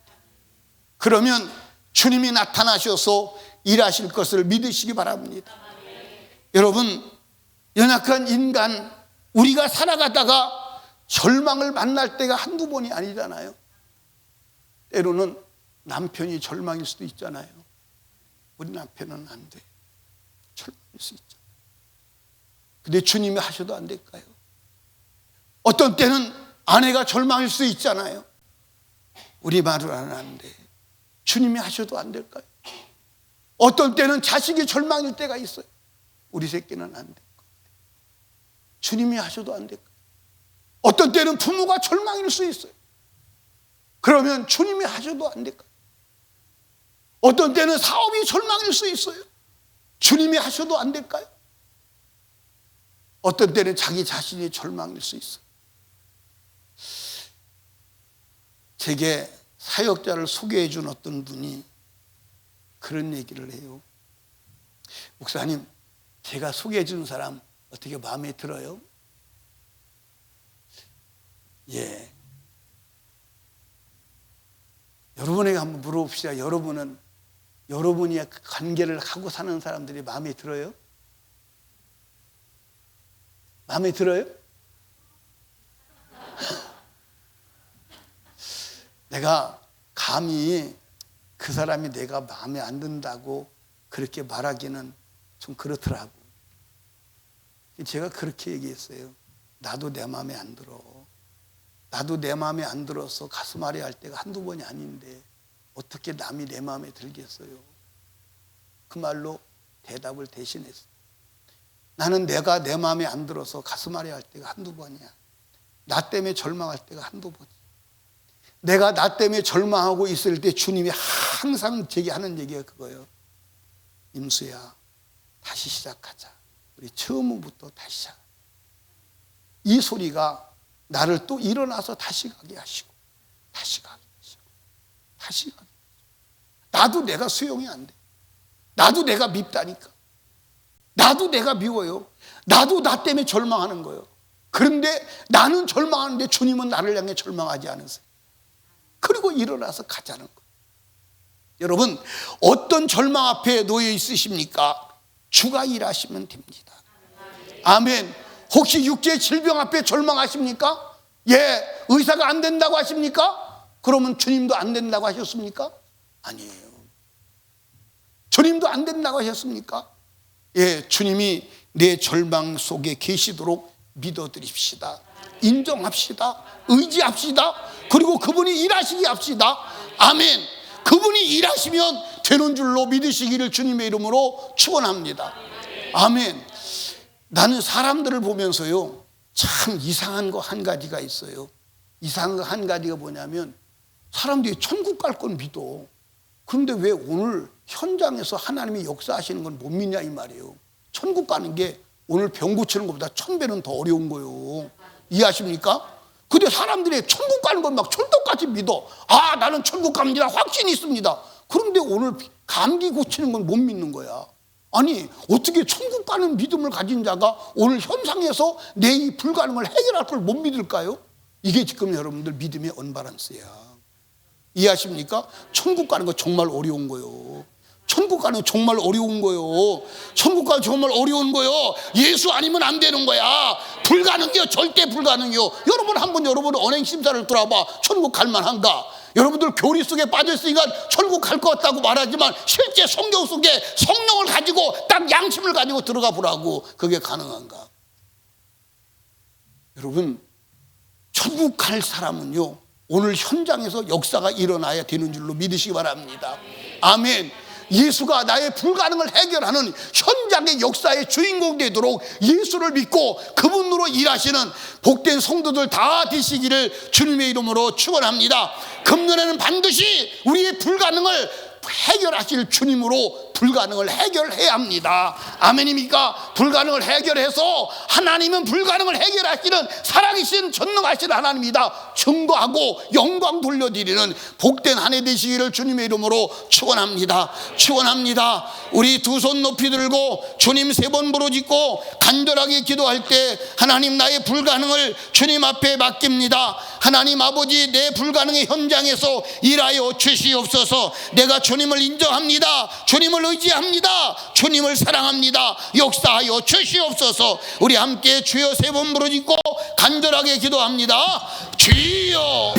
그러면 주님이 나타나셔서 일하실 것을 믿으시기 바랍니다. 여러분 연약한 인간 우리가 살아가다가 절망을 만날 때가 한두 번이 아니잖아요. 때로는 남편이 절망일 수도 있잖아요. 우리 남편은 안 돼. 절망일 수 있죠. 근데 주님이 하셔도 안 될까요? 어떤 때는 아내가 절망일 수 있잖아요. 우리 마누라는 안 돼. 주님이 하셔도 안 될까요? 어떤 때는 자식이 절망일 때가 있어요. 우리 새끼는 안 될 것 같아요. 주님이 하셔도 안 될까요? 어떤 때는 부모가 절망일 수 있어요. 그러면 주님이 하셔도 안 될까요? 어떤 때는 사업이 절망일 수 있어요. 주님이 하셔도 안 될까요? 어떤 때는 자기 자신이 절망일 수 있어요. 제게 사역자를 소개해 준 어떤 분이 그런 얘기를 해요. 목사님, 제가 소개해 준 사람 어떻게 마음에 들어요? 예. 여러분에게 한번 물어봅시다. 여러분이 관계를 하고 사는 사람들이 마음에 들어요? 마음에 들어요? 내가 감히 그 사람이 내가 마음에 안 든다고 그렇게 말하기는 좀 그렇더라고. 제가 그렇게 얘기했어요. 나도 내 마음에 안 들어. 나도 내 마음에 안 들어서 가슴 아래 할 때가 한두 번이 아닌데 어떻게 남이 내 마음에 들겠어요? 그 말로 대답을 대신했어요. 나는 내가 내 마음에 안 들어서 가슴 아래 할 때가 한두 번이야. 나 때문에 절망할 때가 한두 번이야. 내가 나 때문에 절망하고 있을 때 주님이 항상 제게 하는 얘기가 그거예요. 임수야, 다시 시작하자. 우리 처음부터 다시 시작. 이 소리가 나를 또 일어나서 다시 가게 하시고, 다시 가게 하시고, 다시 가게 하시고. 나도 내가 수용이 안 돼. 나도 내가 밉다니까. 나도 내가 미워요. 나도 나 때문에 절망하는 거예요. 그런데 나는 절망하는데 주님은 나를 향해 절망하지 않으세요. 그리고 일어나서 가자는 거예요. 여러분, 어떤 절망 앞에 놓여 있으십니까? 주가 일하시면 됩니다. 아멘. 혹시 육체의 질병 앞에 절망하십니까? 예, 의사가 안 된다고 하십니까? 그러면 주님도 안 된다고 하셨습니까? 아니에요. 주님도 안 된다고 하셨습니까? 예, 주님이 내 절망 속에 계시도록 믿어드립시다. 인정합시다. 의지합시다. 그리고 그분이 일하시게 합시다. 아멘. 그분이 일하시면 되는 줄로 믿으시기를 주님의 이름으로 축원합니다. 아멘. 나는 사람들을 보면서요, 참 이상한 거 한 가지가 있어요. 이상한 거 한 가지가 뭐냐면, 사람들이 천국 갈 건 믿어. 그런데 왜 오늘 현장에서 하나님이 역사하시는 건 못 믿냐 이 말이에요. 천국 가는 게 오늘 병 고치는 것보다 1000배는 더 어려운 거예요. 이해하십니까? 근데 사람들이 천국 가는 건 막 철떡같이 믿어. 아, 나는 천국 갑니다. 확신이 있습니다. 그런데 오늘 감기 고치는 건 못 믿는 거야. 아니, 어떻게 천국 가는 믿음을 가진 자가 오늘 현상에서 내 이 불가능을 해결할 걸 못 믿을까요? 이게 지금 여러분들 믿음의 언밸런스야. 이해하십니까? 천국 가는 거 정말 어려운 거예요. 천국 가는 거 정말 어려운 거예요. 천국 가는 거 정말 어려운 거예요. 예수 아니면 안 되는 거야. 불가능이요. 절대 불가능이요. 여러분 한번 여러분 언행 심사를 들어봐. 천국 갈 만한가? 여러분들 교리 속에 빠져있으니까 천국 갈 것 같다고 말하지만 실제 성경 속에 성령을 가지고 딱 양심을 가지고 들어가 보라고. 그게 가능한가? 여러분, 천국 갈 사람은요, 오늘 현장에서 역사가 일어나야 되는 줄로 믿으시기 바랍니다. 아멘. 예수가 나의 불가능을 해결하는 현장의 역사의 주인공 되도록 예수를 믿고 그분으로 일하시는 복된 성도들 다 되시기를 주님의 이름으로 축원합니다. 금년에는 반드시 우리의 불가능을 해결하실 주님으로 불가능을 해결해야 합니다. 아멘입니까? 불가능을 해결해서 하나님은 불가능을 해결하시는 살아계신 전능하신 하나님이다 증거하고 영광 돌려드리는 복된 한 해 되시기를 주님의 이름으로 축원합니다. 축원합니다. 우리 두 손 높이 들고 주님 3번 부르짖고 간절하게 기도할 때 하나님 나의 불가능을 주님 앞에 맡깁니다. 하나님 아버지, 내 불가능의 현장에서 일하여 주시옵소서. 내가 주님을 인정합니다. 주님을 의지합니다. 주님을 사랑합니다. 역사하여 주시옵소서. 우리 함께 주여 3번 부르짖고 간절하게 기도합니다. 주여.